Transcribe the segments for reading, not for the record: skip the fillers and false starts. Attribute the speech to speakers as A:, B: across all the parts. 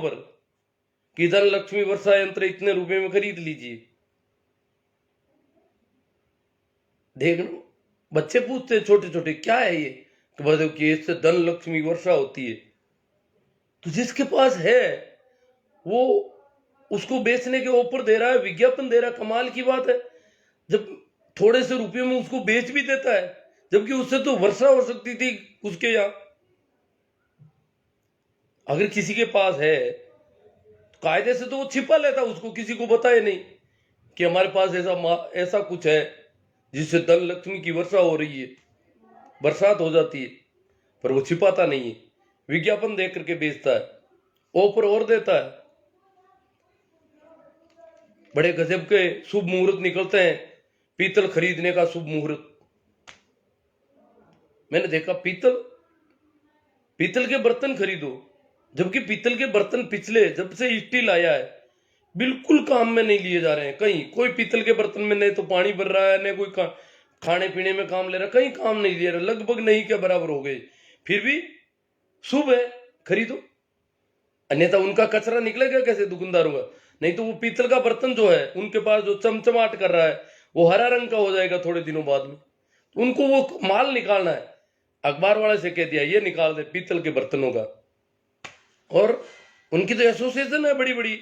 A: खबर कि धन लक्ष्मी वर्षा यंत्र इतने रुपए में खरीद लीजिए। देखना, बच्चे पूछते छोटे छोटे क्या है ये, तो बताओ कि इससे धन लक्ष्मी वर्षा होती है। तो जिसके पास है वो उसको बेचने के ऊपर दे रहा है, विज्ञापन दे रहा है। कमाल की बात है, जब थोड़े से रुपये में उसको बेच भी देता है, जबकि उससे तो वर्षा हो सकती थी उसके यहां। अगर किसी के पास है तो कायदे से तो वो छिपा लेता, उसको किसी को बताए नहीं कि हमारे पास ऐसा कुछ है जिससे धन लक्ष्मी की वर्षा हो रही है, बरसात हो जाती है। पर वो छिपाता नहीं है, विज्ञापन देख करके बेचता है, ऑफर और देता है। बड़े गजब के शुभ मुहूर्त निकलते हैं, पीतल खरीदने का शुभ मुहूर्त। मैंने देखा पीतल के बर्तन खरीदो, जबकि पीतल के बर्तन पिछले जब से स्टील आया है बिल्कुल काम में नहीं लिए जा रहे हैं। कहीं कोई पीतल के बर्तन में नहीं तो पानी भर रहा है, नहीं कोई खाने पीने में काम ले रहा, कहीं काम नहीं ले रहा, लगभग नहीं के बराबर हो गए। फिर भी शुभ है, खरीदो। अन्यथा उनका कचरा निकलेगा कैसे दुकानदारों का? नहीं तो वो पीतल का बर्तन जो है उनके पास जो चमचमाट कर रहा है वो हरा रंग का हो जाएगा थोड़े दिनों बाद में। उनको वो माल निकालना है, अखबार वाले से कह दिया ये निकाल दे पीतल के बर्तनों का। और उनकी तो एसोसिएशन है बड़ी बड़ी,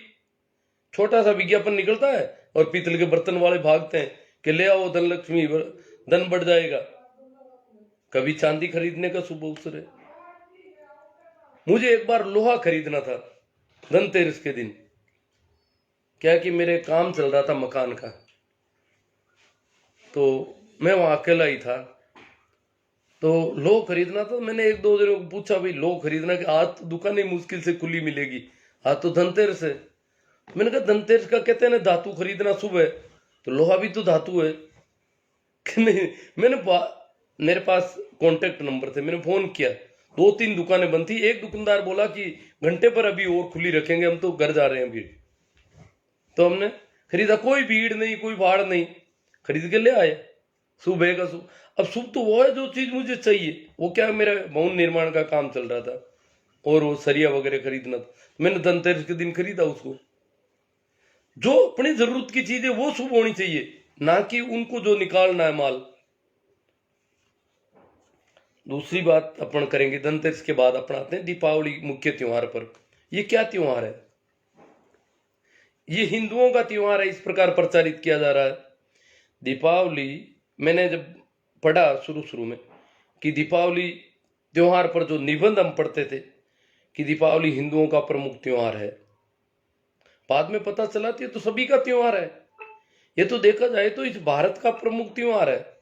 A: छोटा सा विज्ञापन निकलता है और पीतल के बर्तन वाले भागते हैं कि ले आओ धन लक्ष्मी, धन बढ़ जाएगा। कभी चांदी खरीदने का शुभ अवसर है। मुझे एक बार लोहा खरीदना था धनतेरस के दिन, क्या कि मेरे काम चल रहा था मकान का, तो मैं वहां अकेला ही था। तो लोह खरीदना था। मैंने एक दो जनों को पूछा भाई लोह खरीदना, कि आज तो दुकानें मुश्किल से खुली मिलेगी, आज तो धनतेरस है। मैंने कहा धनतेरस का कहते हैं ना धातु खरीदना शुभ है, तो लोहा भी तो धातु है कि नहीं। मेरे पास कांटेक्ट नंबर थे, मैंने फोन किया, 2-3 दुकानें बंद थी। एक दुकानदार बोला कि घंटे पर अभी और खुली रखेंगे, हम तो घर जा रहे हैं अभी। तो हमने खरीदा, कोई भीड़ नहीं, कोई भाड़ नहीं, खरीद के ले आए। शुभ है का शुभ। अब शुभ तो वो है जो चीज मुझे चाहिए। वो क्या, मेरा भवन निर्माण का काम चल रहा था और वो सरिया वगैरह खरीदना था, मैंने धनतेरस के दिन खरीदा उसको। जो अपनी जरूरत की चीज है वो शुभ होनी चाहिए, ना कि उनको जो निकालना है माल। दूसरी बात अपन करेंगे धनतेरस के बाद अपनाते हैं दीपावली मुख्य त्योहार पर। ये क्या त्योहार है? ये हिंदुओं का त्योहार है, इस प्रकार प्रचारित किया जा रहा है। दीपावली, मैंने जब पढ़ा शुरू में कि दीपावली त्योहार पर जो निबंध हम पढ़ते थे कि दीपावली हिंदुओं का प्रमुख त्योहार है, बाद में पता चला कि तो सभी का त्योहार है। ये तो देखा जाए तो इस भारत का प्रमुख त्योहार है,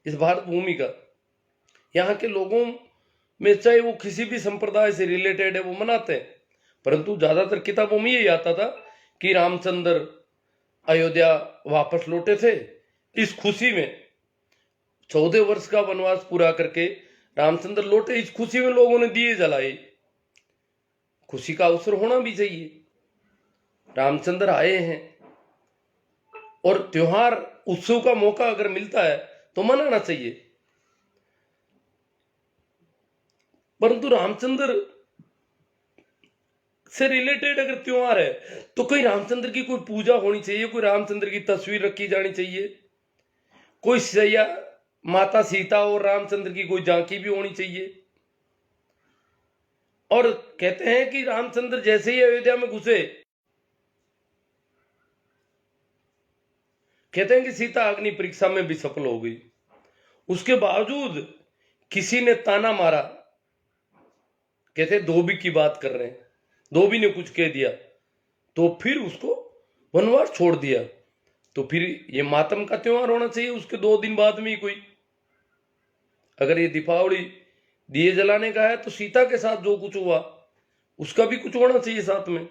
A: इस भारत भूमि का। यहाँ के लोगों में चाहे वो किसी भी संप्रदाय से रिलेटेड है वो मनाते हैं, परंतु ज्यादातर किताबों में यही आता था कि रामचंद्र अयोध्या वापस लौटे थे। इस खुशी में 14 वर्ष का वनवास पूरा करके रामचंद्र लौटे, इस खुशी में लोगों ने दिए जलाए। खुशी का अवसर होना भी चाहिए, रामचंद्र आए हैं और त्योहार उत्सव का मौका अगर मिलता है तो मनाना चाहिए। परंतु रामचंद्र से रिलेटेड अगर त्योहार है तो कोई रामचंद्र की कोई पूजा होनी चाहिए, कोई रामचंद्र की तस्वीर रखी जानी चाहिए, कोई सैया माता सीता और रामचंद्र की कोई झांकी भी होनी चाहिए। और कहते हैं कि रामचंद्र जैसे ही अयोध्या में घुसे, कहते हैं कि सीता अग्नि परीक्षा में भी सफल हो गई। उसके बावजूद किसी ने ताना मारा, कहते धोबी की बात कर रहे हैं, धोबी ने कुछ कह दिया तो फिर उसको वनवास छोड़ दिया। तो फिर ये मातम का त्योहार होना चाहिए उसके 2 दिन बाद में ही कोई। अगर ये दीपावली दिए जलाने का है तो सीता के साथ जो कुछ हुआ उसका भी कुछ होना चाहिए साथ में।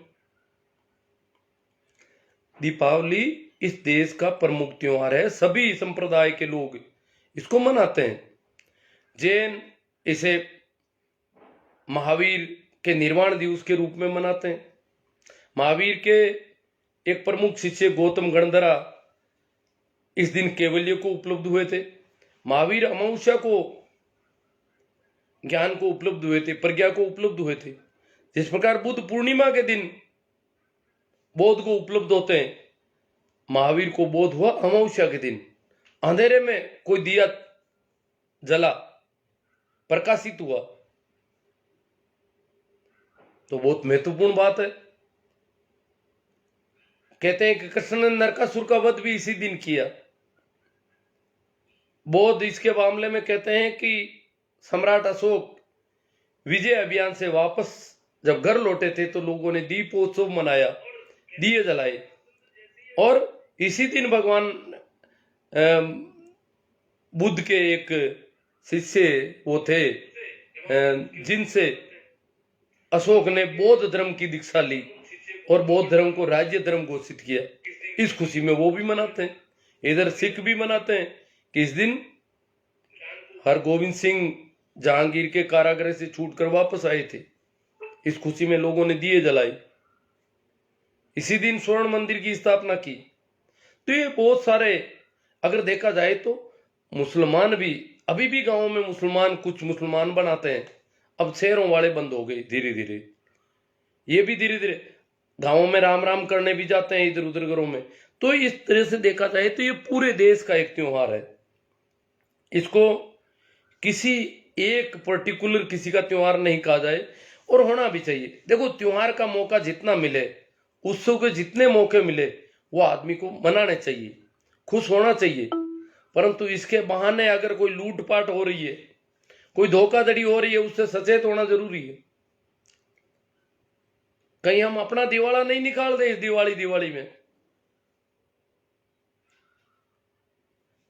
A: दीपावली इस देश का प्रमुख त्योहार है, सभी संप्रदाय के लोग इसको मनाते हैं। जैन इसे महावीर के निर्वाण दिवस के रूप में मनाते हैं। महावीर के एक प्रमुख शिष्य गौतम गणधरा इस दिन कैवल्य को उपलब्ध हुए थे। महावीर अमावस्या को ज्ञान को उपलब्ध हुए थे, प्रज्ञा को उपलब्ध हुए थे। जिस प्रकार बुद्ध पूर्णिमा के दिन बोध को उपलब्ध होते हैं, महावीर को बोध हुआ अमावस्या के दिन, अंधेरे में कोई दिया जला, प्रकाशित हुआ, तो बहुत महत्वपूर्ण बात है। कहते हैं कि कृष्ण ने नरकासुर का वध भी इसी दिन किया। बौद्ध इसके मामले में कहते हैं कि सम्राट अशोक विजय अभियान से वापस जब घर लौटे थे तो लोगों ने दीपोत्सव मनाया, दिए जलाए, और इसी दिन भगवान बुद्ध के एक शिष्य वो थे जिनसे अशोक ने बौद्ध धर्म की दीक्षा ली और बौद्ध धर्म को राज्य धर्म घोषित किया। इस खुशी में वो भी मनाते हैं। इधर सिख भी मनाते हैं कि इस दिन हरगोविंद सिंह जहांगीर के कारागृह से छूटकर वापस आए थे। इस खुशी में लोगों ने दिए जलाए। इसी दिन स्वर्ण मंदिर की स्थापना की। तो ये बहुत सारे, अगर देखा जाए तो मुसलमान भी, अभी भी गांवों में मुसलमान, कुछ मुसलमान बनाते हैं। अब शहरों वाले बंद हो गए धीरे धीरे। ये भी धीरे धीरे गांवों में राम राम करने भी जाते हैं इधर उधर घरों में। तो इस तरह से देखा जाए तो ये पूरे देश का एक त्योहार है। इसको किसी एक पर्टिकुलर किसी का त्योहार नहीं कहा जाए, और होना भी चाहिए। देखो, त्योहार का मौका जितना मिले, उत्सव के जितने मौके मिले, वो आदमी को मनाने चाहिए, खुश होना चाहिए। परंतु इसके बहाने अगर कोई लूटपाट हो रही है, कोई धोखाधड़ी हो रही है, उससे सचेत होना जरूरी है। कहीं हम अपना दिवाला नहीं निकाल दे इस दिवाली में।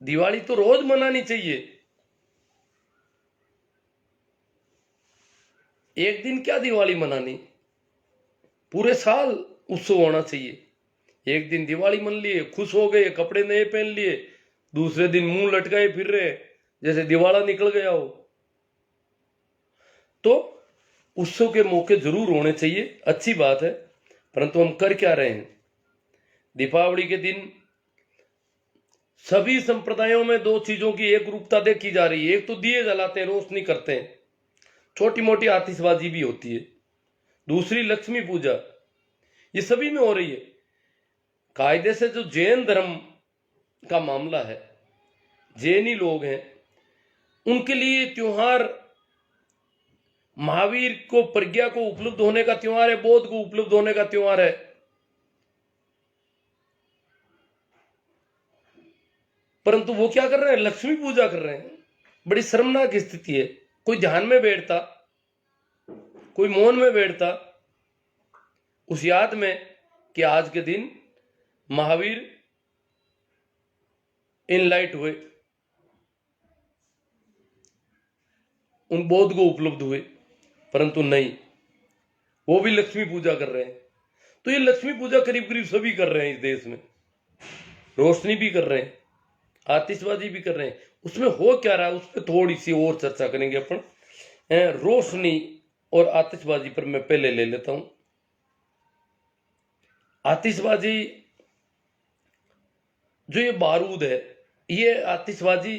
A: दिवाली तो रोज मनानी चाहिए। एक दिन क्या दिवाली मनानी, पूरे साल उत्सव होना चाहिए। एक दिन दिवाली मन लिए, खुश हो गए, कपड़े नए पहन लिए, दूसरे दिन मुंह लटकाए फिर रहे जैसे दिवाला निकल गया हो। तो उत्सव के मौके जरूर होने चाहिए, अच्छी बात है। परंतु हम कर क्या रहे हैं? दीपावली के दिन सभी संप्रदायों में दो चीजों की एक रूपता देखी जा रही है। एक तो दिए जलाते हैं, रोशनी करते हैं, छोटी मोटी आतिशबाजी भी होती है। दूसरी लक्ष्मी पूजा, ये सभी में हो रही है। कायदे से जो जैन धर्म का मामला है, जैनी लोग हैं, उनके लिए त्योहार महावीर को, प्रज्ञा को उपलब्ध होने का त्योहार है, बोध को उपलब्ध होने का त्योहार है। परंतु वो क्या कर रहे हैं? लक्ष्मी पूजा कर रहे हैं। बड़ी शर्मनाक स्थिति है। कोई ध्यान में बैठता, कोई मौन में बैठता, उस याद में कि आज के दिन महावीर इनलाइट हुए, उन बोध को उपलब्ध हुए, परंतु नहीं, वो भी लक्ष्मी पूजा कर रहे हैं। तो ये लक्ष्मी पूजा करीब करीब सभी कर रहे हैं इस देश में। रोशनी भी कर रहे हैं, आतिशबाजी भी कर रहे हैं। उसमें हो क्या रहा है, उस पर थोड़ी सी और चर्चा करेंगे अपन। रोशनी और आतिशबाजी पर मैं पहले ले लेता हूं। आतिशबाजी जो ये बारूद है, ये आतिशबाजी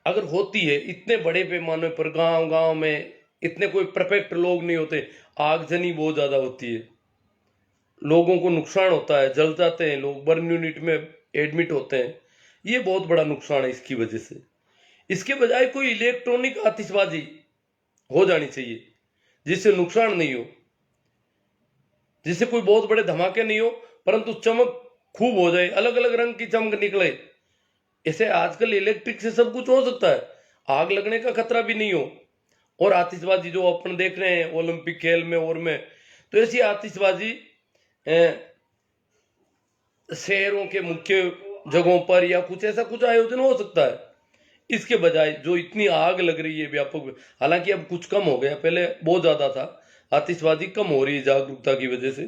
A: अगर होती है इतने बड़े पैमाने पर, गांव गांव में इतने कोई परफेक्ट लोग नहीं होते, आगजनी बहुत ज्यादा होती है, लोगों को नुकसान होता है, जल जाते हैं लोग, बर्न यूनिट में एडमिट होते हैं। ये बहुत बड़ा नुकसान है इसकी वजह से। इसके बजाय कोई इलेक्ट्रॉनिक आतिशबाजी हो जानी चाहिए जिससे नुकसान नहीं हो, जिससे कोई बहुत बड़े धमाके नहीं हो, परंतु चमक खूब हो जाए, अलग अलग रंग की चमक निकले। ऐसे आजकल इलेक्ट्रिक से सब कुछ हो सकता है, आग लगने का खतरा भी नहीं हो। और आतिशबाजी जो अपन देख रहे हैं ओलंपिक खेल में और में, तो ऐसी आतिशबाजी शहरों के मुख्य जगहों पर या कुछ ऐसा कुछ आयोजन हो सकता है। इसके बजाय जो इतनी आग लग रही है व्यापक, हालांकि अब कुछ कम हो गया, पहले बहुत ज्यादा था, आतिशबाजी कम हो रही है जागरूकता की वजह से।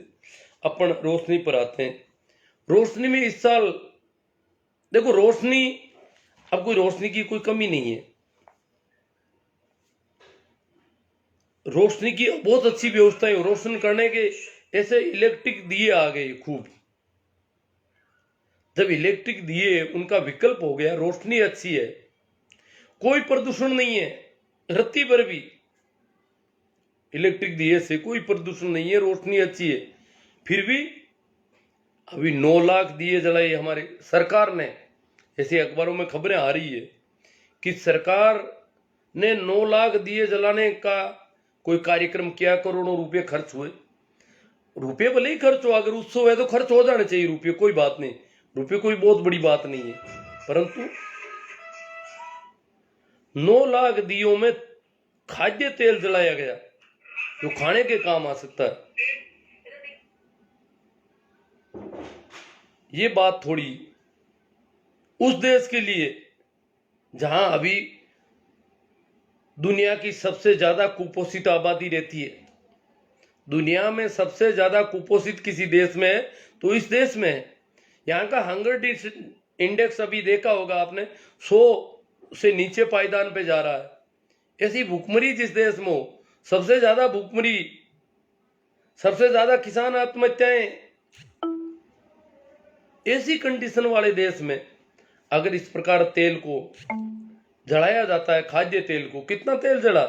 A: अपन रोशनी पर आते हैं। रोशनी में इस साल देखो, रोशनी, अब कोई रोशनी की कोई कमी नहीं है। रोशनी की बहुत अच्छी व्यवस्था है, रोशन करने के ऐसे इलेक्ट्रिक दिए आ गए खूब। जब इलेक्ट्रिक दिए उनका विकल्प हो गया, रोशनी अच्छी है, कोई प्रदूषण नहीं है, रत्ती भर भी। इलेक्ट्रिक दिए से कोई प्रदूषण नहीं है, रोशनी अच्छी है। फिर भी अभी 9 लाख दिए जलाए हमारे सरकार ने। ऐसे अखबारों में खबरें आ रही है कि सरकार ने 9 लाख दिए जलाने का कोई कार्यक्रम किया, करोड़ों रुपए खर्च हुए। रुपये भले ही खर्च हो, अगर उत्सव है तो खर्च हो जाने चाहिए रुपये, कोई बात नहीं, रुपये कोई बहुत बड़ी बात नहीं है। परंतु 9 लाख दियों में खाद्य तेल जलाया गया जो खाने के काम आ सकता है। ये बात थोड़ी उस देश के लिए जहां अभी दुनिया की सबसे ज्यादा कुपोषित आबादी रहती है। दुनिया में सबसे ज्यादा कुपोषित किसी देश में है तो इस देश में है। यहाँ का हंगर इंडेक्स अभी देखा होगा आपने, 100 से नीचे पायदान पे जा रहा है। ऐसी भुखमरी जिस देश में हो, सबसे ज्यादा भुखमरी, सबसे ज्यादा किसान आत्महत्याएं, ऐसी कंडीशन वाले देश में अगर इस प्रकार तेल को जलाया जाता है, खाद्य तेल को, कितना तेल जला,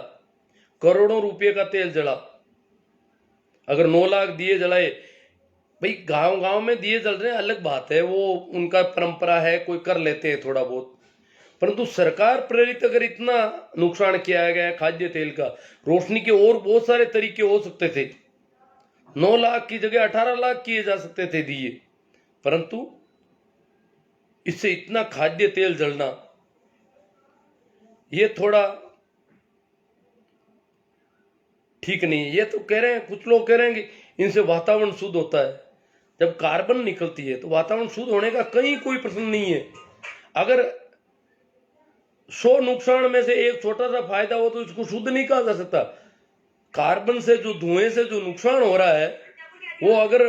A: करोड़ों रुपए का तेल जला। अगर 9 लाख दिए जलाए, भाई गांव गांव में दिए जल रहे हैं अलग बात है, वो उनका परंपरा है, कोई कर लेते हैं थोड़ा बहुत। परंतु सरकार प्रेरित अगर इतना नुकसान किया गया है खाद्य तेल का, रोशनी के और बहुत सारे तरीके हो सकते थे। 9 लाख की जगह 18 लाख किए जा सकते थे दिए, परंतु इससे इतना खाद्य तेल जलना, ये थोड़ा ठीक नहीं है। ये तो कह रहे हैं, कुछ लोग कह रहे हैं कि इनसे वातावरण शुद्ध होता है। जब कार्बन निकलती है तो वातावरण शुद्ध होने का कहीं कोई प्रश्न नहीं है। अगर 100 नुकसान में से एक छोटा सा फायदा हो तो इसको शुद्ध नहीं कहा जा सकता। कार्बन से जो धुएं से जो नुकसान हो रहा है, वो अगर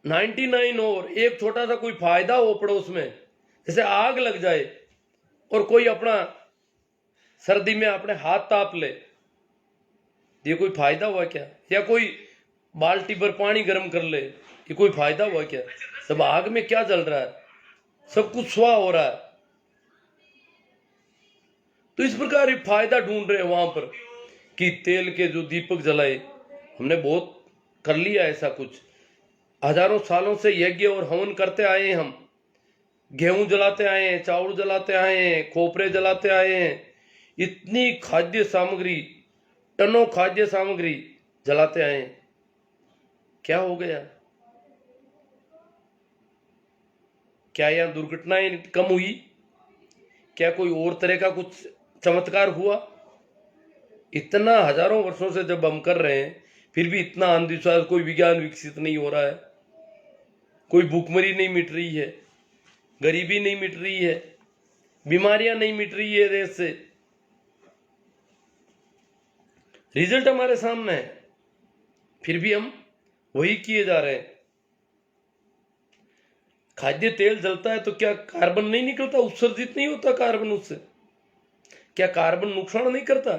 A: 99 और एक छोटा सा कोई फायदा हो पड़ोस में, जैसे आग लग जाए और कोई अपना सर्दी में अपने हाथ ताप ले, ये कोई फायदा हुआ क्या? या कोई बाल्टी भर पानी गर्म कर ले, ये कोई फायदा हुआ क्या? सब आग में क्या जल रहा है, सब कुछ स्वाह हो रहा है। तो इस प्रकार फायदा ढूंढ रहे हैं वहां पर कि तेल के जो दीपक जलाए। हमने बहुत कर लिया ऐसा कुछ, हजारों सालों से यज्ञ और हवन करते आए हैं हम। गेहूं जलाते आए हैं, चावल जलाते आए हैं, खोपरे जलाते आए हैं, इतनी खाद्य सामग्री, टनों खाद्य सामग्री जलाते आए हैं। क्या हो गया? क्या यहां दुर्घटनाएं कम हुई? क्या कोई और तरह का कुछ चमत्कार हुआ? इतना हजारों वर्षों से जब हम कर रहे हैं, फिर भी इतना अंधविश्वास, कोई विज्ञान विकसित नहीं हो रहा है, कोई भूखमरी नहीं मिट रही है, गरीबी नहीं मिट रही है, बीमारियां नहीं मिट रही है देश से। रिजल्ट हमारे सामने है, फिर भी हम वही किए जा रहे हैं। खाद्य तेल जलता है तो क्या कार्बन नहीं निकलता, उत्सर्जित नहीं होता कार्बन उससे? क्या कार्बन नुकसान नहीं करता?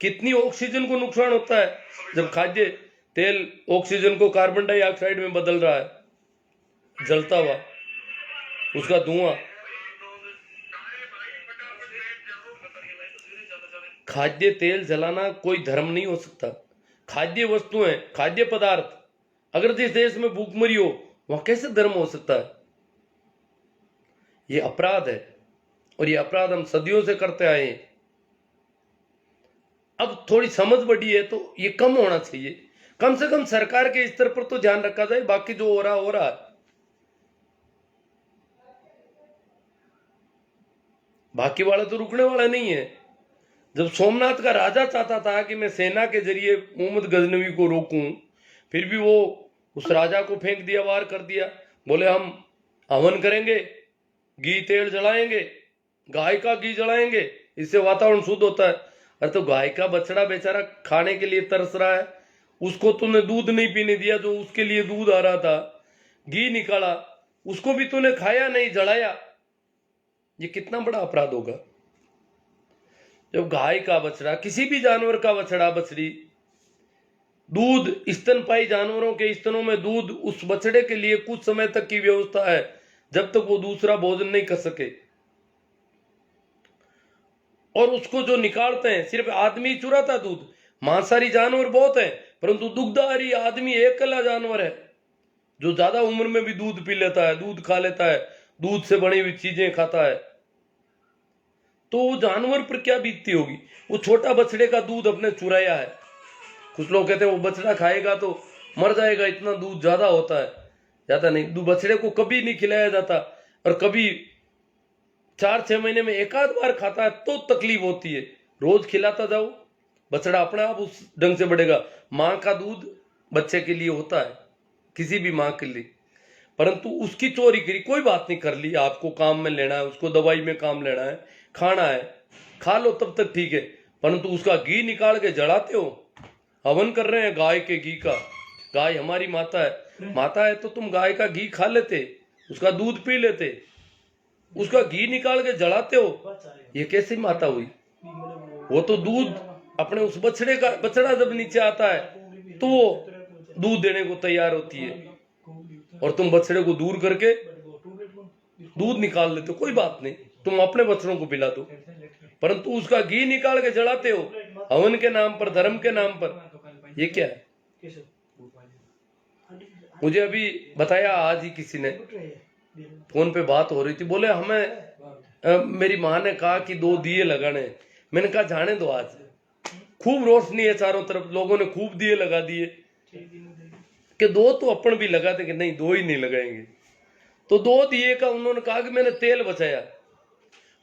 A: कितनी ऑक्सीजन को नुकसान होता है जब खाद्य तेल ऑक्सीजन को कार्बन डाइऑक्साइड में बदल रहा है, जलता हुआ उसका धुआं। खाद्य तेल जलाना कोई धर्म नहीं हो सकता। खाद्य वस्तुएं, खाद्य पदार्थ, अगर जिस देश में भूखमरी हो वहां कैसे धर्म हो सकता है? ये अपराध है और ये अपराध हम सदियों से करते आए हैं। अब थोड़ी समझ बढ़ी है तो ये कम होना चाहिए। कम से कम सरकार के स्तर पर तो ध्यान रखा जाए, बाकी जो हो रहा है। बाकी वाला तो रुकने वाला नहीं है। जब सोमनाथ का राजा चाहता था कि मैं सेना के जरिए मोहम्मद गजनवी को रोकूं, फिर भी वो उस राजा को फेंक दिया, वार कर दिया। बोले हम हवन करेंगे, घी तेल जलाएंगे, गाय का घी जलाएंगे, इससे वातावरण शुद्ध होता है। अरे तो गाय का बछड़ा बेचारा खाने के लिए तरस रहा है, उसको तूने दूध नहीं पीने दिया, जो उसके लिए दूध आ रहा था, घी निकाला, उसको भी तूने खाया नहीं, जलाया। ये कितना बड़ा अपराध होगा? जब गाय का बछड़ा, किसी भी जानवर का बछड़ा बछड़ी, दूध, स्तनपायी जानवरों के स्तनों में दूध, उस बछड़े के लिए कुछ समय तक की व्यवस्था है जब तक वो दूसरा भोजन नहीं कर सके। और उसको जो निकालते हैं, सिर्फ आदमी चुराता दूध, मांसाहारी जानवर बहुत है, परंतु दुग्धाहारी आदमी एक अकेला जानवर है जो ज्यादा उम्र में भी दूध पी लेता है, दूध खा लेता है, दूध से बनी हुई चीजें खाता है। तो वो जानवर पर क्या बीतती होगी। वो छोटा बछड़े का दूध अपने चुराया है। कुछ लोग कहते हैं वो बछड़ा खाएगा तो मर जाएगा, इतना दूध ज्यादा होता है। ज्यादा नहीं, बछड़े को कभी नहीं खिलाया जाता, और कभी 4-6 महीने में एक आध बार खाता है तो तकलीफ होती है। रोज खिलाता जाओ, बछड़ा अपने आप उस ढंग से बढ़ेगा। माँ का दूध बच्चे के लिए होता है, किसी भी माँ के लिए, परंतु उसकी चोरी करी, कोई बात नहीं, कर ली, आपको काम में लेना है, उसको दवाई में काम लेना है, खाना है, खा लो तब तक ठीक है, परंतु उसका घी निकाल के जलाते हो। हवन कर रहे हैं गाय के घी का, गाय हमारी माता है, माता है तो तुम गाय का घी खा लेते, उसका दूध पी लेते, उसका घी निकाल के जलाते हो, ये कैसी माता हुई। वो तो दूध अपने उस बछड़े का, बछड़ा जब नीचे आता है तो वो दूध देने को तैयार होती है, और तुम बछड़े को दूर करके दूध निकाल लेते हो। कोई बात नहीं, तुम अपने बछड़ों को पिला दो, परंतु उसका घी निकाल के जलाते हो हवन के नाम पर, धर्म के नाम पर। ये क्या है। मुझे अभी बताया आज ही किसी ने, फोन पे बात हो रही थी, बोले हमें मेरी माँ ने कहा कि 2 दिए लगाने। मैंने कहा जाने दो, आज खूब रोशनी है चारों तरफ, लोगों ने खूब दिए लगा दिए, कि 2 तो अपन भी लगा देंगे, नहीं 2 ही नहीं लगाएंगे। तो 2 दिए का उन्होंने कहा कि मैंने तेल बचाया,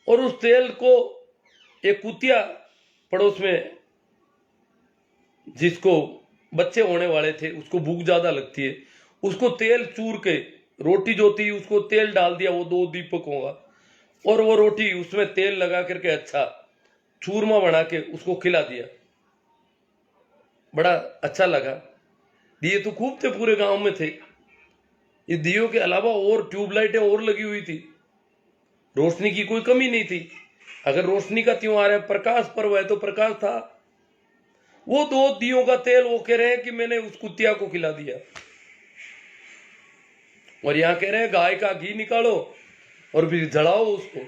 A: और उस तेल को एक कुतिया पड़ोस में, जिसको बच्चे होने वाले थे, उसको भूख ज्यादा लगती है, उसको तेल चूर के, रोटी जो थी उसको तेल डाल दिया, वो 2 दीपक होगा, और वो रोटी उसमें तेल लगा करके अच्छा चूरमा बना के उसको खिला दिया। बड़ा अच्छा लगा। दिए तो खूब थे, पूरे गांव में थे। ये दियों के अलावा और ट्यूबलाइटें और लगी हुई थी, रोशनी की कोई कमी नहीं थी। अगर रोशनी का त्योहार है, प्रकाश पर्व है, तो प्रकाश था। वो 2 दियों का तेल वो कह रहे हैं कि मैंने उस कुतिया को खिला दिया, और यहां कह रहे हैं गाय का घी निकालो और फिर जलाओ उसको।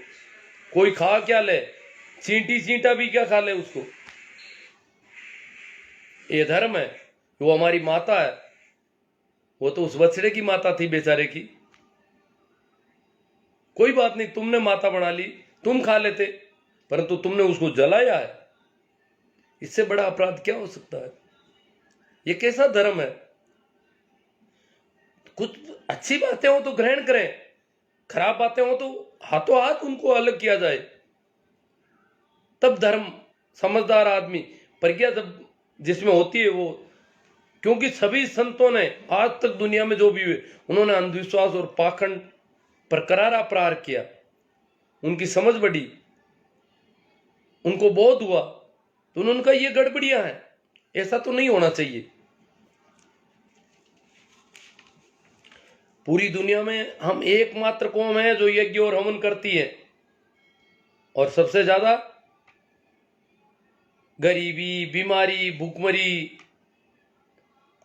A: कोई खा क्या ले, चींटी चींटा भी क्या खा ले उसको। ये धर्म है। वो हमारी माता है, वो तो उस बछड़े की माता थी बेचारे की। कोई बात नहीं, तुमने माता बना ली, तुम खा लेते, परंतु तुमने उसको जलाया है। इससे बड़ा अपराध क्या हो सकता है। ये कैसा धर्म है। कुछ अच्छी बातें हो तो ग्रहण करें, खराब बातें हो तो हाथों हाथ उनको अलग किया जाए, तब धर्म। समझदार आदमी, प्रज्ञा जब जिसमें होती है वो, क्योंकि सभी संतों ने आज तक दुनिया में जो भी हुए, उन्होंने अंधविश्वास और पाखंड पर करारा प्रहार किया। उनकी समझ बढ़ी, उनको बोध हुआ, तो उन्होंने कहा ये गड़बड़ियां हैं, ऐसा तो नहीं होना चाहिए। पूरी दुनिया में हम एकमात्र कौम है जो यज्ञ और हवन करती है, और सबसे ज्यादा गरीबी, बीमारी, भूखमरी।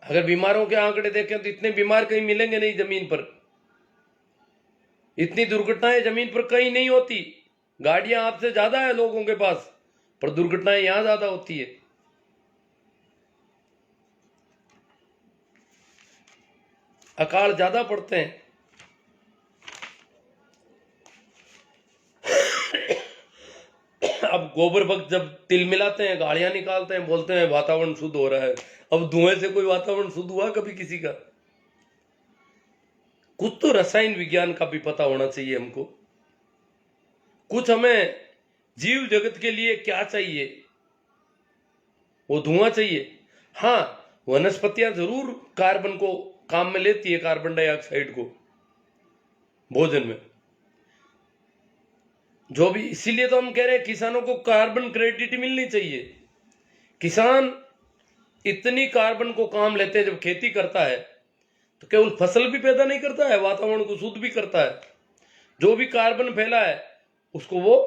A: अगर बीमारों के आंकड़े देखें तो इतने बीमार कहीं मिलेंगे नहीं जमीन पर। इतनी दुर्घटनाएं जमीन पर कहीं नहीं होती। गाड़ियां आपसे ज्यादा है लोगों के पास, पर दुर्घटनाएं यहां ज्यादा होती है। अकाल ज्यादा पड़ते हैं। अब गोबर भक्त जब तिल मिलाते हैं, गाड़ियां निकालते हैं, बोलते हैं वातावरण शुद्ध हो रहा है। अब धुएं से कोई वातावरण शुद्ध हुआ कभी किसी का। कुछ तो रसायन विज्ञान का भी पता होना चाहिए हमको। कुछ हमें जीव जगत के लिए क्या चाहिए, वो धुआं चाहिए। हाँ, वनस्पतियां जरूर कार्बन को काम में लेती है, कार्बन डाइऑक्साइड को भोजन में, जो भी। इसीलिए तो हम कह रहे हैं किसानों को कार्बन क्रेडिट मिलनी चाहिए। किसान इतनी कार्बन को काम लेते हैं, जब खेती करता है तो केवल फसल भी पैदा नहीं करता है, वातावरण को शुद्ध भी करता है। जो भी कार्बन फैला है उसको वो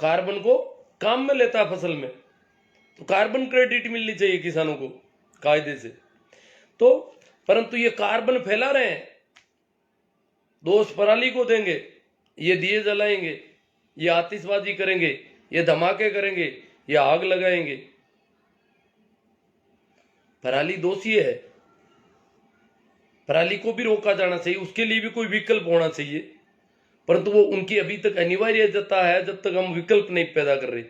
A: कार्बन को काम में लेता है फसल में, तो कार्बन क्रेडिट मिलनी चाहिए किसानों को कायदे से। तो परंतु ये कार्बन फैला रहे हैं, दोष पराली को देंगे, ये दिए जलाएंगे, ये आतिशबाजी करेंगे, ये धमाके करेंगे, ये आग लगाएंगे। पराली दोषी है, पराली को भी रोका जाना चाहिए, उसके लिए भी कोई विकल्प होना चाहिए, परंतु वो उनकी अभी तक अनिवार्यता है जब तक हम विकल्प नहीं पैदा कर रहे।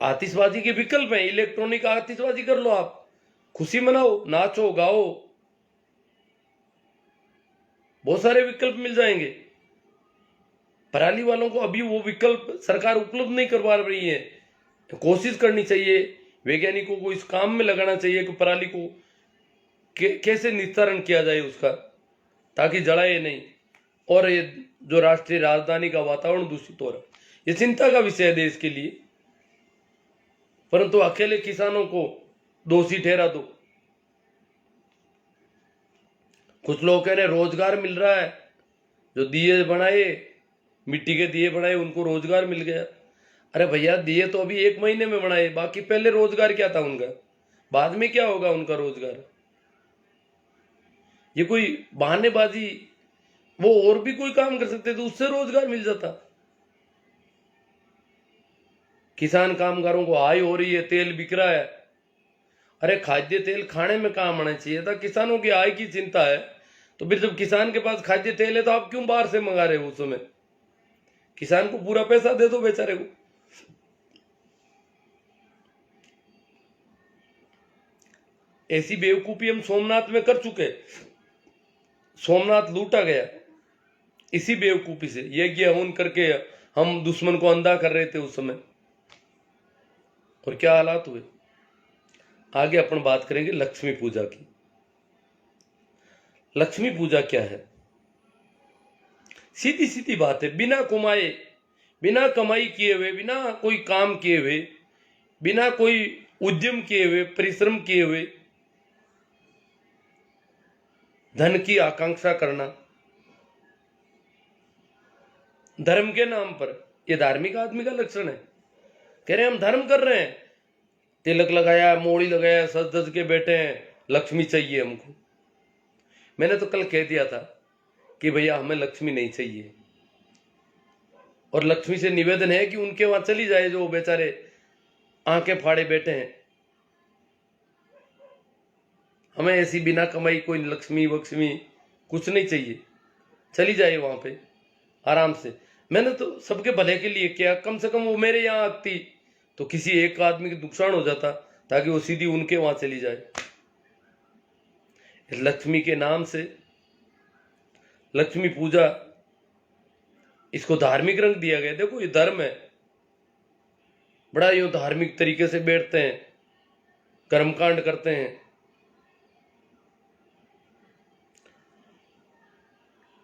A: आतिशबाजी के विकल्प हैं, इलेक्ट्रॉनिक आतिशबाजी कर लो, आप खुशी मनाओ, नाचो गाओ, बहुत सारे विकल्प मिल जाएंगे। पराली वालों को अभी वो विकल्प सरकार उपलब्ध नहीं करवा रही है। कोशिश करनी चाहिए, वैज्ञानिकों को इस काम में लगाना चाहिए कि पराली को कैसे निस्तारण किया जाए उसका, ताकि जलाए नहीं और ये जो राष्ट्रीय राजधानी का वातावरण दूषित हो रहा है, ये चिंता का विषय है देश के लिए। परंतु अकेले किसानों को दोषी ठहरा दो। कुछ लोग कह रहे रोजगार मिल रहा है, जो दिए बनाए, मिट्टी के दिए बनाए, उनको रोजगार मिल गया। अरे भैया, दिए तो अभी 1 महीने में बनाए, बाकी पहले रोजगार क्या था उनका, बाद में क्या होगा उनका रोजगार। ये कोई बहानेबाजी, वो और भी कोई काम कर सकते तो उससे रोजगार मिल जाता। किसान कामगारों को आय हो रही है, तेल बिक रहा है। अरे खाद्य तेल खाने में काम आना चाहिए था, किसानों की आय की चिंता है तो फिर जब किसान के पास खाद्य तेल है तो आप क्यों बाहर से मंगा रहे हो। उस समय किसान को पूरा पैसा दे दो बेचारे को। ऐसी बेवकूफी हम सोमनाथ में कर चुके, सोमनाथ लूटा गया इसी बेवकूफी से। यज्ञ हवन करके हम दुश्मन को अंधा कर रहे थे उस समय, और क्या हालात हुए। आगे अपन बात करेंगे लक्ष्मी पूजा की। लक्ष्मी पूजा क्या है? सीधी सीधी बात है, बिना कमाए, बिना कमाई किए हुए, बिना कोई काम किए हुए, बिना कोई उद्यम किए हुए, परिश्रम किए हुए धन की आकांक्षा करना धर्म के नाम पर, यह धार्मिक आदमी का लक्षण है। कह रहे हैं हम धर्म कर रहे हैं, तिलक लगाया, मोड़ी लगाया, सज धज के बैठे हैं, लक्ष्मी चाहिए हमको। मैंने तो कल कह दिया था कि भैया हमें लक्ष्मी नहीं चाहिए, और लक्ष्मी से निवेदन है कि उनके वहां चली जाए जो बेचारे आंखें फाड़े बैठे हैं। हमें ऐसी बिना कमाई कोई लक्ष्मी वक्ष्मी कुछ नहीं चाहिए, चली जाए वहां पे आराम से। मैंने तो सबके भले के लिए किया, कम से कम वो मेरे यहाँ आती तो किसी एक आदमी का नुकसान हो जाता, ताकि वो सीधी उनके वहां चली जाए। लक्ष्मी के नाम से लक्ष्मी पूजा, इसको धार्मिक रंग दिया गया। देखो ये धर्म है, बड़ा यूं धार्मिक तरीके से बैठते हैं, कर्मकांड करते हैं।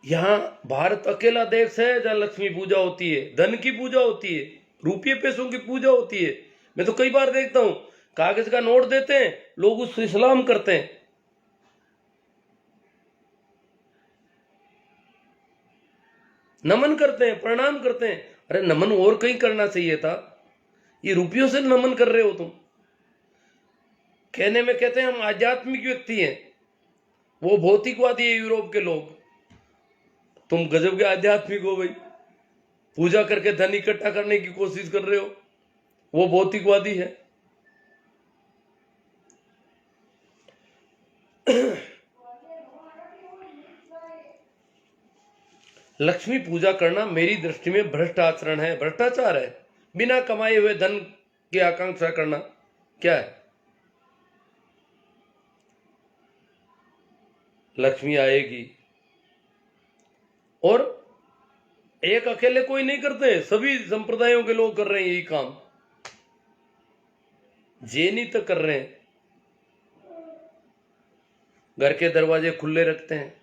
A: यहां भारत अकेला देश है जहां लक्ष्मी पूजा होती है, धन की पूजा होती है, रुपये पैसों की पूजा होती है। मैं तो कई बार देखता हूं, कागज का नोट देते हैं, लोग उससे सलाम करते हैं। नमन करते हैं, प्रणाम करते हैं। अरे नमन और कहीं करना चाहिए था, ये रुपयों से नमन कर रहे हो तुम। कहने में कहते हैं हम आध्यात्मिक व्यक्ति हैं, वो भौतिकवादी है यूरोप के लोग। तुम गजब के आध्यात्मिक हो भाई, पूजा करके धन इकट्ठा करने की कोशिश कर रहे हो, वो भौतिकवादी है। लक्ष्मी पूजा करना मेरी दृष्टि में भ्रष्ट आचरण है, भ्रष्टाचार है। बिना कमाए हुए धन की आकांक्षा करना क्या है? लक्ष्मी आएगी, और एक अकेले कोई नहीं करते, सभी संप्रदायों के लोग कर रहे हैं यही काम। जैनी तक कर रहे हैं, घर के दरवाजे खुले रखते हैं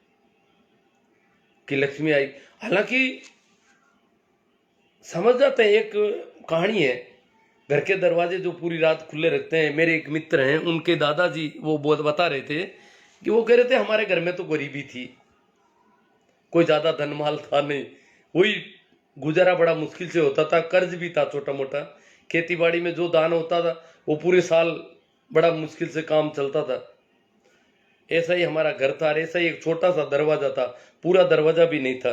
A: कि लक्ष्मी आई। हालांकि समझ जाते हैं, एक कहानी है, घर के दरवाजे जो पूरी रात खुले रखते हैं। मेरे एक मित्र हैं, उनके दादाजी वो बहुत बता रहे थे कि वो कह रहे थे हमारे घर में तो गरीबी थी, कोई ज्यादा धन माल था नहीं, वही गुजारा बड़ा मुश्किल से होता था, कर्ज भी था छोटा मोटा, खेती बाड़ी में जो दान होता था वो पूरे साल बड़ा मुश्किल से काम चलता था। ऐसा ही हमारा घर था, ऐसा ही एक छोटा सा दरवाजा था, पूरा दरवाजा भी नहीं था,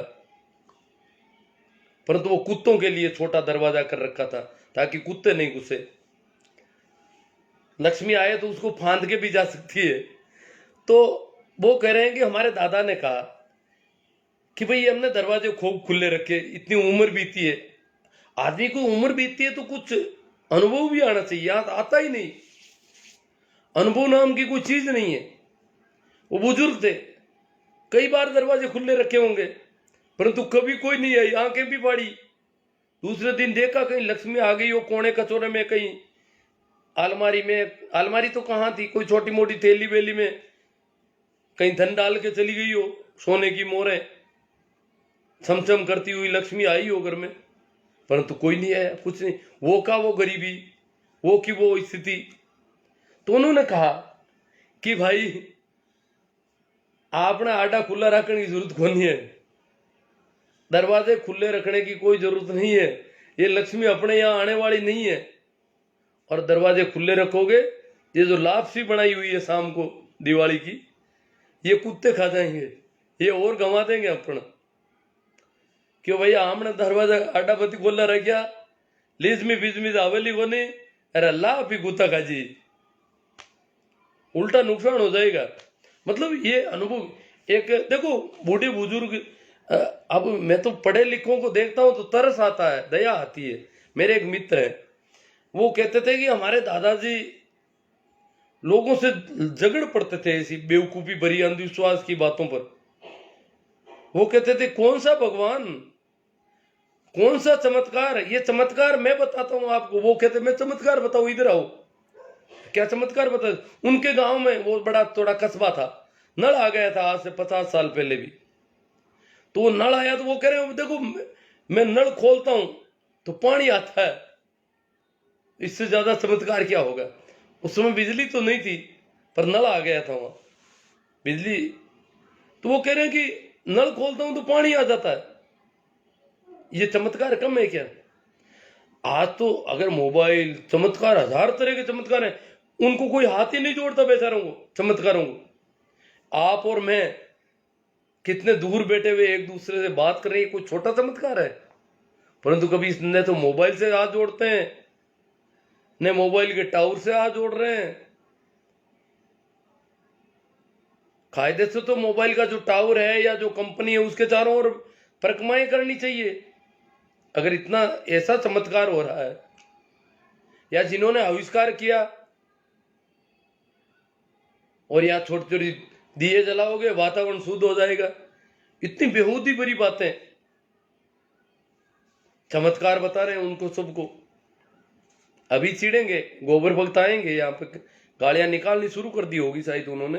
A: परंतु वो कुत्तों के लिए छोटा दरवाजा कर रखा था ताकि कुत्ते नहीं घुसे। लक्ष्मी आए तो उसको फांद के भी जा सकती है। तो वो कह रहे हैं कि हमारे दादा ने कहा कि भाई हमने दरवाजे खूब खुले रखे, इतनी उम्र बीती है। आदमी को उम्र बीतती है तो कुछ अनुभव भी आना चाहिए, आता ही नहीं। अनुभव नाम की कोई चीज नहीं है। वो बुजुर्ग थे, कई बार दरवाजे खुले रखे होंगे, परंतु कभी कोई नहीं आई, आंखें भी फाड़ी। दूसरे दिन देखा कहीं लक्ष्मी आ गई हो कोने कचोरे में, कहीं अलमारी में, अलमारी तो कहाँ थी, कोई छोटी मोटी थैली वेली में कहीं धन डाल के चली गई हो, सोने की मोहरें छमछम करती हुई लक्ष्मी आई हो घर में, परंतु कोई नहीं आया, कुछ नहीं। वो का वो गरीबी, वो की वो स्थिति। तो उन्होंने कहा कि भाई आपने आटा खुला रखने की जरूरत कोई नहीं है, दरवाजे खुले रखने की कोई जरूरत नहीं है, ये लक्ष्मी अपने यहां आने वाली नहीं है। और दरवाजे खुले रखोगे, ये जो लापसी बनाई हुई है शाम को दिवाली की, ये कुत्ते खा जाएंगे, ये और गंवा देंगे अपन। क्यों भैया हमने दरवाजा आटा पति खोला रह गया, लिजमी बिजमी आवेली को नहीं, अरे अल्लाह भी कुत्ता खा जी, उल्टा नुकसान हो जाएगा। मतलब ये अनुभव एक, देखो बूढ़े बुजुर्ग, अब मैं तो पढ़े लिखों को देखता हूं तो तरस आता है, दया आती है। मेरे एक मित्र है, वो कहते थे कि हमारे दादाजी लोगों से झगड़ पड़ते थे ऐसी बेवकूफी भरी अंधविश्वास की बातों पर। वो कहते थे कौन सा भगवान, कौन सा चमत्कार, ये चमत्कार मैं बताता हूं आपको। वो कहते मैं चमत्कार बताओ, इधर आओ, क्या चमत्कार बता। उनके गांव में वो बड़ा थोड़ा कस्बा था, नल आ गया था आज से 50 साल पहले भी। तो वो नल आया तो वो कह रहे हो देखो मैं नल खोलता हूं तो पानी आता है, इससे ज्यादा चमत्कार क्या होगा। उस समय बिजली तो नहीं थी, पर नल आ गया था वहां बिजली। तो वो कह रहे हैं कि नल खोलता हूं तो पानी आ जाता है, ये चमत्कार कम है क्या। आज तो अगर मोबाइल, चमत्कार हजार तरह के चमत्कार हैं, उनको कोई हाथ ही नहीं जोड़ता बेचारों को, चमत्कारों को। आप और मैं कितने दूर बैठे हुए एक दूसरे से बात कर रहे हैं, कोई छोटा चमत्कार है। परंतु कभी न तो मोबाइल से हाथ जोड़ते हैं, न मोबाइल के टावर से हाथ जोड़ रहे हैं। कायदे से तो मोबाइल का जो टावर है या जो कंपनी है उसके चारों ओर परिक्रमाएं करनी चाहिए। अगर इतना ऐसा चमत्कार हो रहा है, या जिन्होंने आविष्कार किया, और यहाँ छोटी छोटी दिए जलाओगे वातावरण शुद्ध हो जाएगा, इतनी बेहूदी भरी बातें, चमत्कार बता रहे हैं उनको सबको। अभी चिड़ेंगे, गोबर भक्त आएंगे, यहाँ पे गाड़ियां निकालनी शुरू कर दी होगी शायद उन्होंने।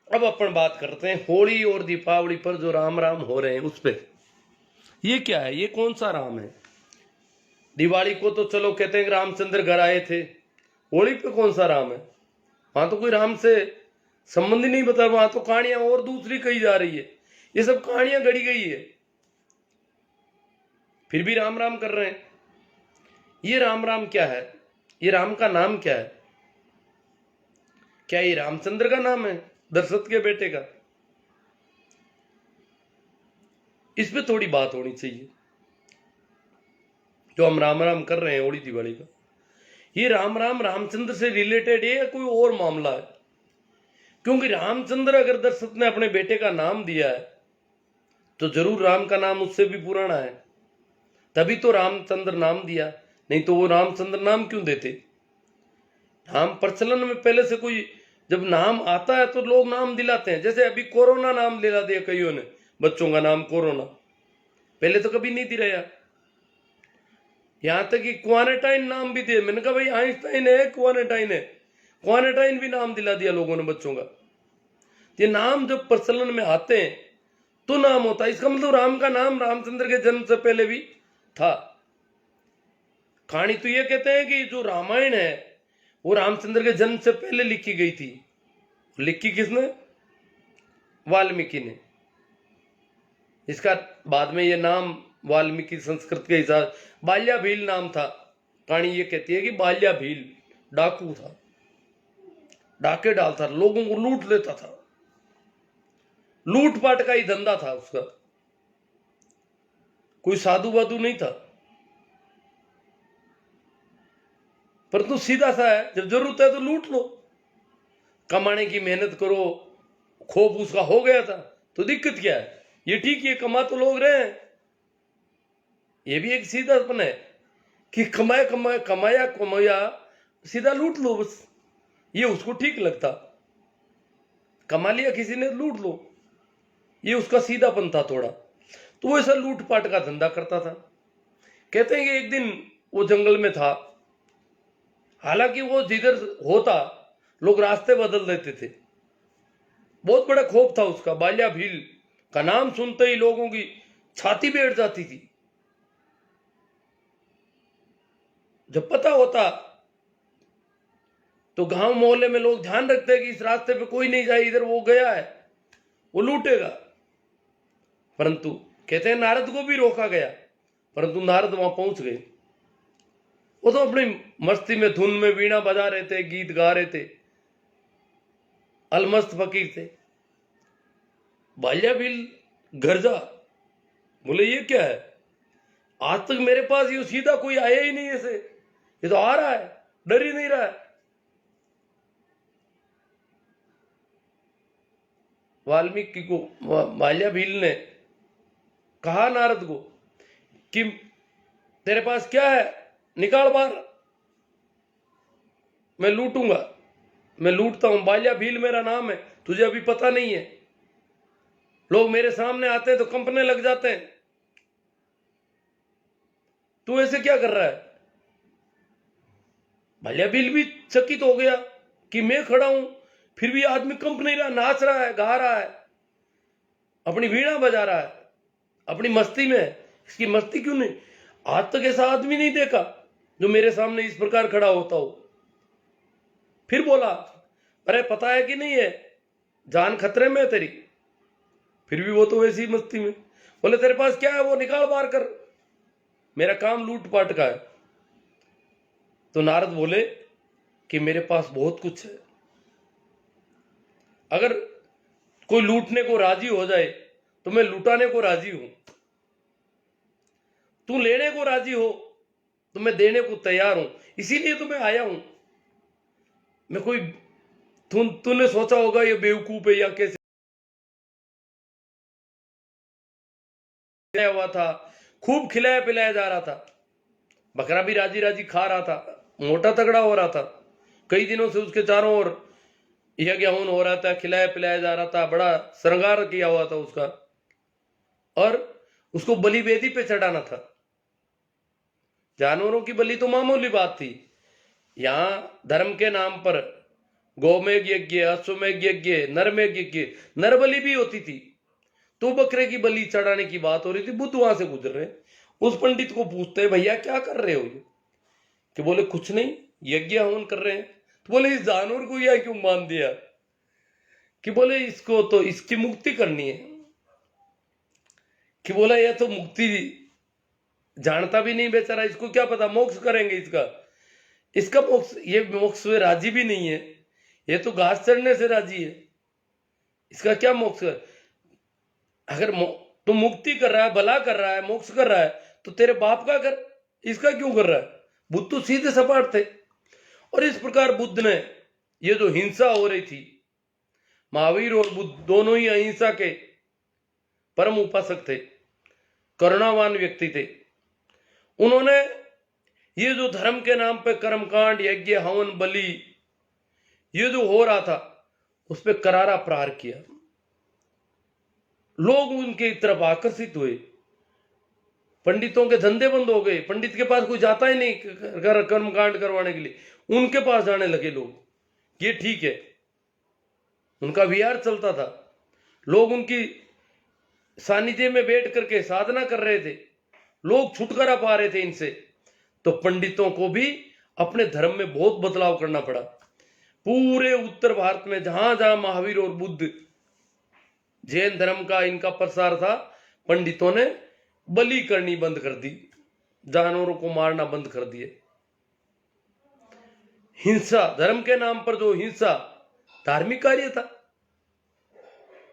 A: अब अपन बात करते हैं होली और दीपावली पर जो राम राम हो रहे हैं उस पे। ये क्या है, ये कौन सा राम है। दिवाली को तो चलो कहते हैं कि रामचंद्र घर आए थे, होली पे कौन सा राम है। वहां तो कोई राम से संबंध ही नहीं बता, वहां तो कहानियां और दूसरी कही जा रही है, ये सब कहानियां गढ़ी गई है, फिर भी राम राम कर रहे हैं। ये राम राम क्या है, ये राम का नाम क्या है। क्या ये रामचंद्र का नाम है, दशरथ के बेटे का। इस पे थोड़ी बात होनी चाहिए। जो हम राम राम कर रहे हैं होली दिवाली का, ये राम राम रामचंद्र से रिलेटेड है या कोई और मामला है। क्योंकि रामचंद्र अगर दशरथ ने अपने बेटे का नाम दिया है तो जरूर राम का नाम उससे भी पुराना है, तभी तो रामचंद्र नाम दिया, नहीं तो वो रामचंद्र नाम क्यों देते। नाम प्रचलन में पहले से कोई जब नाम आता है तो लोग नाम दिलाते हैं। जैसे अभी कोरोना नाम दिला दिया कईयों ने, बच्चों का नाम कोरोना, पहले तो कभी नहीं दिलाया। यहां तक कि क्वारंटाइन नाम भी दिए, मैंने कहा भाई आइंस्टाइन है, क्वारंटाइन है, क्वारंटाइन भी नाम दिला दिया लोगों ने बच्चों का। ये नाम जब प्रचलन में आते हैं तो नाम होता है, इसका मतलब राम का नाम रामचंद्र के जन्म से पहले भी था। कहानी तो ये कहते हैं कि जो रामायण है वो रामचंद्र के जन्म से पहले लिखी गई थी। लिखी किसने, वाल्मीकि ने। इसका बाद में ये नाम वाल्मीकि संस्कृत के हिसाब, बाल्या भील नाम था। कहानी ये कहती है कि बाल्या भील डाकू था, डाके डालता, लोगों को लूट लेता था, लूटपाट का ही धंधा था उसका, कोई साधु वाधु नहीं था। परंतु सीधा सा है, जब जरूरत है तो लूट लो, कमाने की मेहनत करो, खोप उसका हो गया था तो दिक्कत क्या है, ये ठीक है, कमा तो लोग रहे हैं। ये भी एक सीधापन है कि कमाया सीधा लूट लो बस, ये उसको ठीक लगता। कमा लिया किसी ने, लूट लो, ये उसका सीधापन था थोड़ा। तो वो ऐसा लूटपाट का धंधा करता था। कहते हैं कि एक दिन वो जंगल में था, हालांकि वो जिधर होता लोग रास्ते बदल देते थे। बहुत बड़ा खौफ था उसका। बाल्या भील का नाम सुनते ही लोगों की छाती बैठ जाती थी। जब पता होता तो गांव मोहल्ले में लोग ध्यान रखते हैं कि इस रास्ते पे कोई नहीं जाए, इधर वो गया है, वो लूटेगा। परंतु कहते हैं नारद को भी रोका गया, परंतु नारद वहां पहुंच गए। वो तो अपनी मस्ती में, धुन में वीणा बजा रहे थे, गीत गा रहे थे, अलमस्त फकीर थे। बाल्या भील गर्जा, बोले ये क्या है, आज तक मेरे पास ये सीधा कोई आया ही नहीं ऐसे, ये तो आ रहा है, डर ही नहीं रहा है। वाल्मीकि को, बाल्या भील ने कहा नारद को कि तेरे पास क्या है, निकाल बाहर, मैं लूटूंगा, मैं लूटता हूं। बाल्या भील मेरा नाम है, तुझे अभी पता नहीं है। लोग मेरे सामने आते हैं तो कंपने लग जाते हैं, तू ऐसे क्या कर रहा है। बाल्या भील भी चकित हो गया कि मैं खड़ा हूं, फिर भी आदमी कंप नहीं रहा, नाच रहा है, गा रहा है, अपनी वीणा बजा रहा है, अपनी मस्ती में। इसकी मस्ती क्यों नहीं, आज तक ऐसा आदमी नहीं देखा जो मेरे सामने इस प्रकार खड़ा होता हो। फिर बोला, अरे पता है कि नहीं है, जान खतरे में है तेरी। फिर भी वो तो वैसी मस्ती में। बोले तेरे पास क्या है, वो निकाल बाहर कर, मेरा काम लूटपाट का है। तो नारद बोले कि मेरे पास बहुत कुछ है, अगर कोई लूटने को राजी हो जाए तो मैं लुटाने को राजी हूं, तू लेने को राजी हो तो मैं देने को तैयार हूं, इसीलिए तो मैं आया हूं। मैं कोई, तूने सोचा होगा ये बेवकूफ है या कैसे हुआ था, खूब खिलाया पिलाया जा रहा था, बकरा भी राजी राजी खा रहा था, मोटा तगड़ा हो रहा था, कई दिनों से उसके चारों ओर यज्ञ हवन हो रहा था, खिलाया पिलाया जा रहा था, बड़ा श्रृंगार किया हुआ था उसका, और उसको बलि वेदी पे चढ़ाना था। जानवरों की बलि तो मामूली बात थी, यहां धर्म के नाम पर गौमेघ यज्ञ, अश्वमेघ यज्ञ, नरमेघ यज्ञ, नर बलि भी होती थी। तो बकरे की बलि चढ़ाने की बात हो रही थी। बुद्ध वहां से गुजर रहे, उस पंडित को पूछते, भैया क्या कर रहे हो ये, कि बोले कुछ नहीं, यज्ञ हवन कर रहे हैं। तो बोले इस जानवर को यह क्यों मान दिया, कि बोले इसको तो इसकी मुक्ति करनी है। कि बोला यह तो मुक्ति जानता भी नहीं बेचारा, इसको क्या पता मोक्ष करेंगे इसका मोक्ष, ये मोक्ष में राजी भी नहीं है, ये तो घास चढ़ने से राजी है, इसका क्या मोक्ष है। अगर तू मुक्ति कर रहा है, भला कर रहा है, मोक्ष कर रहा है, तो तेरे बाप का कर, इसका क्यों कर रहा है। बुद्ध तो सीधे सपाट थे। और इस प्रकार बुद्ध ने, ये जो हिंसा हो रही थी, महावीर और बुद्ध दोनों ही अहिंसा के परम उपासक थे, करुणावान व्यक्ति थे। उन्होंने ये जो धर्म के नाम पे कर्मकांड, यज्ञ, हवन, बलि, ये जो हो रहा था, उस पर करारा प्रहार किया। लोग उनके तरफ आकर्षित हुए, पंडितों के धंधे बंद हो गए, पंडित के पास कोई जाता ही नहीं कर्मकांड करवाने के लिए, उनके पास जाने लगे लोग। ये ठीक है, उनका विहार चलता था, लोग उनकी सानिध्य में बैठ करके साधना कर रहे थे, लोग छुटकारा पा रहे थे इनसे। तो पंडितों को भी अपने धर्म में बहुत बदलाव करना पड़ा। पूरे उत्तर भारत में जहां जहां महावीर और बुद्ध, जैन धर्म का इनका प्रसार था, पंडितों ने बलि करनी बंद कर दी, जानवरों को मारना बंद कर दिए। हिंसा, धर्म के नाम पर जो हिंसा, धार्मिक कार्य था,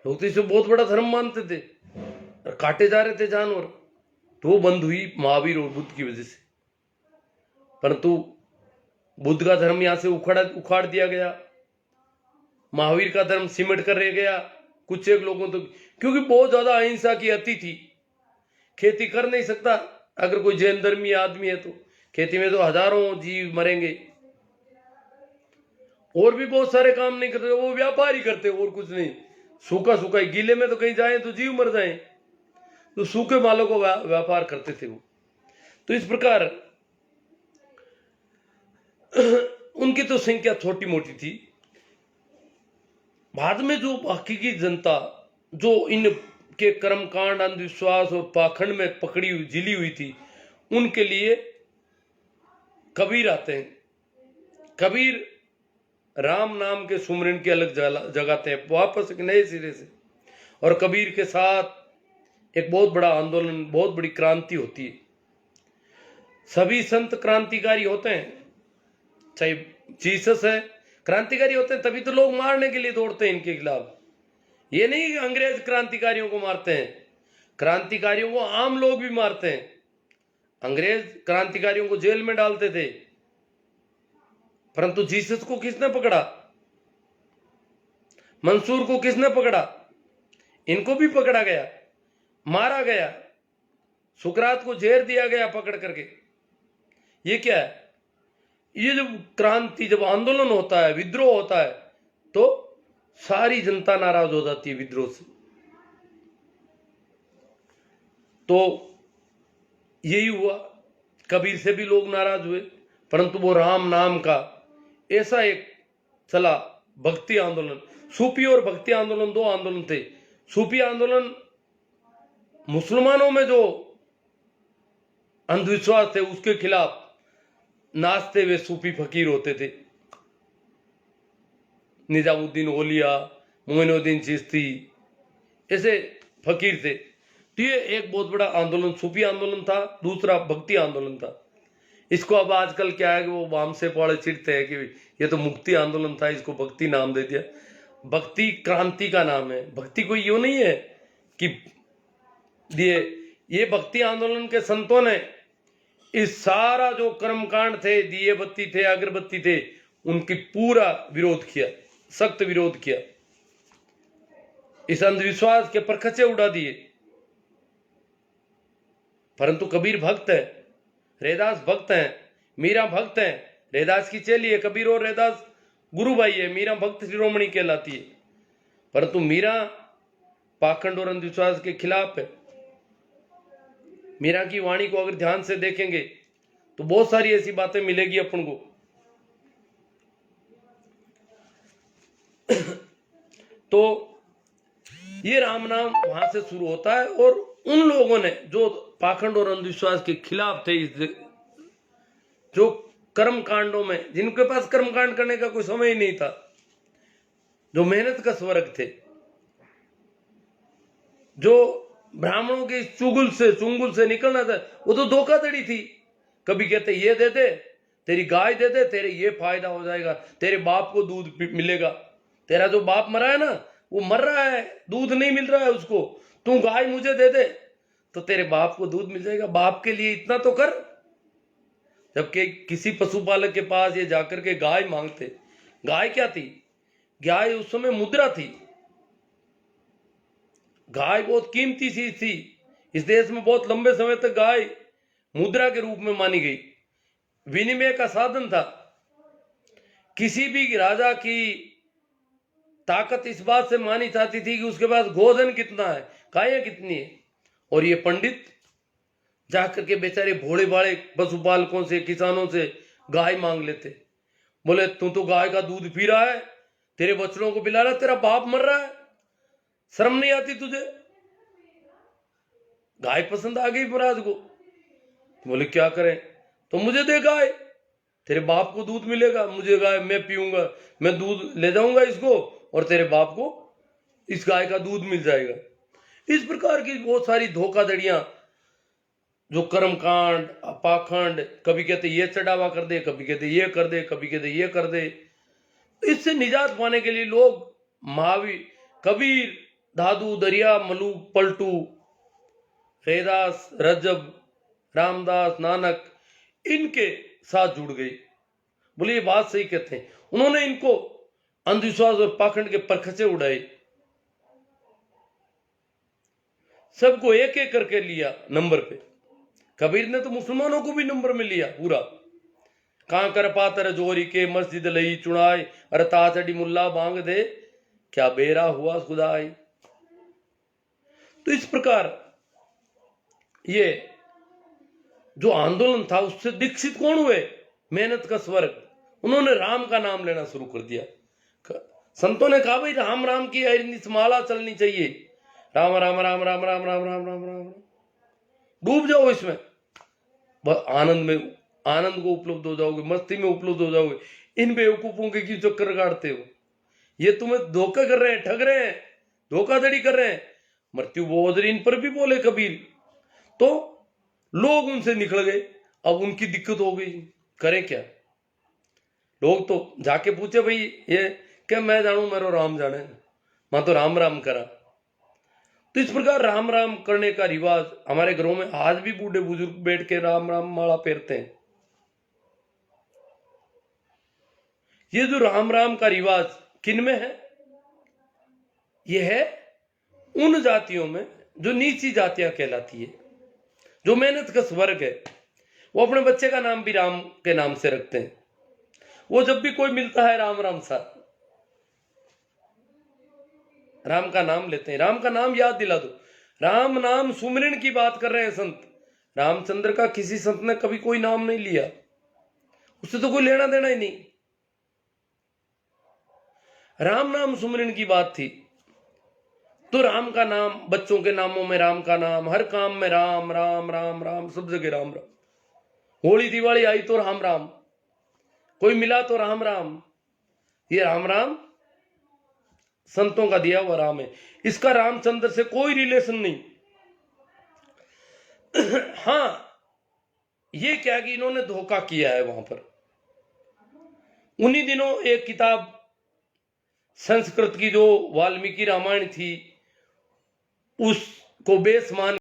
A: लोग तो इसे बहुत बड़ा धर्म मानते थे, और काटे जा रहे थे जानवर, तो वो बंद हुई महावीर और बुद्ध की वजह से। परंतु बुद्ध का धर्म यहां से उखाड़ दिया गया, महावीर का धर्म सिमट कर रह गया कुछ एक लोगों तो, क्योंकि बहुत ज्यादा अहिंसा की अति थी। खेती कर नहीं सकता अगर कोई जैन धर्मी आदमी है तो, खेती में तो हजारों जीव मरेंगे। और भी बहुत सारे काम नहीं करते, वो व्यापार ही करते और कुछ नहीं। सूखा सूखा ही, गीले में तो कहीं जाए तो जीव मर जाए, तो सूखे मालों को व्यापार करते थे वो। तो इस प्रकार उनकी तो संख्या छोटी मोटी थी। बाद में जो बाकी की जनता जो इन के कर्मकांड, अंधविश्वास और पाखंड में पकड़ी हुई जिली हुई थी, उनके लिए कबीर आते हैं। कबीर राम नाम के सुमरन की अलग जगाते हैं वापस एक नए सिरे से, और कबीर के साथ एक बहुत बड़ा आंदोलन, बहुत बड़ी क्रांति होती है। सभी संत क्रांतिकारी होते हैं, चाहे जीसस है क्रांतिकारी होते हैं, तभी तो लोग मारने के लिए दौड़ते हैं इनके खिलाफ। ये नहीं कि अंग्रेज क्रांतिकारियों को मारते हैं, क्रांतिकारियों को आम लोग भी मारते हैं। अंग्रेज क्रांतिकारियों को जेल में डालते थे, परंतु जीसस को किसने पकड़ा? मंसूर को किसने पकड़ा? इनको भी पकड़ा गया, मारा गया, सुकरात को जेर दिया गया पकड़ करके। ये क्या है? ये जब क्रांति, जब आंदोलन होता है, विद्रोह होता है, तो सारी जनता नाराज हो जाती है विद्रोह से। तो यही हुआ, कबीर से भी लोग नाराज हुए, परंतु वो राम नाम का ऐसा एक चला भक्ति आंदोलन। सूफी और भक्ति आंदोलन दो आंदोलन थे। सूफी आंदोलन मुसलमानों में जो अंधविश्वास थे उसके खिलाफ नाचते हुए सूफी फकीर होते थे। निजामुद्दीन औलिया, मोइनुद्दीन चिश्ती, ऐसे फकीर थे। तो ये एक बहुत बड़ा आंदोलन सूफी आंदोलन था। दूसरा भक्ति आंदोलन था। इसको अब आजकल क्या है कि वो वाम से पौड़े छिड़ते हैं कि ये तो मुक्ति आंदोलन था, इसको भक्ति नाम दे दिया। भक्ति क्रांति का नाम है। भक्ति कोई यूं नहीं है कि ये भक्ति आंदोलन के संतों ने इस सारा जो कर्मकांड थे, दिए बत्ती थे, अगरबत्ती थे, उनकी पूरा विरोध किया, सख्त विरोध किया। इस अंधविश्वास के परखचे उड़ा दिए। परंतु कबीर भक्त है, रैदास भक्त हैं, मीरा भक्त हैं। रैदास की चेली है कबीर, और रैदास गुरु भाई है। मीरा भक्त शिरोमणि कहलाती है। परंतु मीरा पाखंड और अंधविश्वास के खिलाफ है। मीरा की वाणी को अगर ध्यान से देखेंगे तो बहुत सारी ऐसी बातें मिलेगी अपन को। तो ये राम नाम वहां से शुरू होता है, और उन लोगों ने जो पाखंड और अंधविश्वास के खिलाफ थे, जो कर्म कांडों में, जिनके पास कर्म कांड करने का कोई समय ही नहीं था, जो मेहनत का स्वर्ग थे, जो ब्राह्मणों के चुंगल से निकलना था, वो तो धोखाधड़ी थी। कभी कहते ये दे दे, तेरी गाय दे दे, तेरे ये फायदा हो जाएगा, तेरे बाप को दूध मिलेगा। तेरा जो बाप मरा है ना, वो मर रहा है, दूध नहीं मिल रहा है उसको, तू गाय मुझे दे दे तो तेरे बाप को दूध मिल जाएगा। बाप के लिए इतना तो कर। जबकि किसी पशुपालक के पास ये जाकर के गाय मांगते, गाय क्या थी? गाय उस समय मुद्रा थी। गाय बहुत कीमती चीज थी। इस देश में बहुत लंबे समय तक गाय मुद्रा के रूप में मानी गई, विनिमय का साधन था। किसी भी राजा की ताकत इस बात से मानी जाती थी कि उसके पास गोधन कितना है, गायें कितनी है। और ये पंडित जाकर के बेचारे भोले भाले पशुपालकों से, किसानों से गाय मांग लेते। बोले तू तो गाय का दूध पी रहा है, तेरे बच्चों को पिला रहा है, तेरा बाप मर रहा है, शर्म नहीं आती तुझे? गाय पसंद आ गई महाराज को। बोले क्या करें? तो मुझे दे गाय, तेरे बाप को दूध मिलेगा। मुझे गाय, मैं पीऊंगा, मैं दूध ले जाऊंगा इसको, और तेरे बाप को इस गाय का दूध मिल जाएगा। इस प्रकार की बहुत सारी धोखाधड़ियां, जो कर्मकांड, पाखंड, कभी कहते ये चढ़ावा कर दे, कभी कहते ये कर दे, कभी कहते ये कर दे। इससे निजात पाने के लिए लोग महावीर, कबीर, दादू, दरिया, मलूक, पलटू, रैदास, रजब, रामदास, नानक, इनके साथ जुड़ गई। बोले ये बात सही कहते हैं। उन्होंने इनको अंधविश्वास और पाखंड के परखचे उड़ाए, सबको एक एक करके लिया नंबर पे। कबीर ने तो मुसलमानों को भी नंबर में लिया पूरा। कांकर पातर जोरी के मस्जिद लई चुनाई, अरे ताचड़ी मुल्ला बांग दे, क्या बेरा हुआ खुदाई। तो इस प्रकार ये जो आंदोलन था उससे दीक्षित कौन हुए? मेहनत का स्वर्ग। उन्होंने राम का नाम लेना शुरू कर दिया। संतों ने कहा भाई राम राम की माला चलनी चाहिए, राम राम राम राम राम राम राम राम राम। डूब जाओ इसमें, आनंद में, आनंद को उपलब्ध हो जाओगे, मस्ती में उपलब्ध हो जाओगे। इन बेवकूफों के क्यों चक्कर काटते हो? ये तुम्हें धोखा कर रहे हैं, ठग रहे हैं, धोखाधड़ी कर रहे हैं। मृत्यु बोधरी इन पर भी बोले कबीर, तो लोग उनसे निकल गए। अब उनकी दिक्कत हो गई, करें क्या? लोग तो जाके पूछे भाई ये क्या, मैं जानू मेरो राम जाने, मैं तो राम राम करा। तो इस प्रकार राम राम करने का रिवाज हमारे घरों में आज भी बूढ़े बुजुर्ग बैठ के राम राम माला फेरते हैं। ये जो राम राम का रिवाज किन में है? ये है उन जातियों में जो नीची जातियां कहलाती है, जो मेहनत का स्वर्ग है। वो अपने बच्चे का नाम भी राम के नाम से रखते हैं। वो जब भी कोई मिलता है राम राम सा, राम का नाम लेते हैं। राम का नाम याद दिला दो, राम नाम सुमिरन की बात कर रहे हैं संत। रामचंद्र का किसी संत ने कभी कोई नाम नहीं लिया, उससे तो कोई लेना देना ही नहीं। राम नाम सुमिरन की बात थी। तो राम का नाम, बच्चों के नामों में राम का नाम, हर काम में राम राम राम राम, सब जगह राम राम। होली दिवाली आई तो राम राम, कोई मिला तो राम राम। ये राम राम संतों का दिया हुआ राम है। इसका रामचंद्र से कोई रिलेशन नहीं। हाँ, ये क्या कि इन्होंने धोखा किया है वहां पर। उन्हीं दिनों एक किताब संस्कृत की जो वाल्मीकि रामायण थी, उसको बेस मान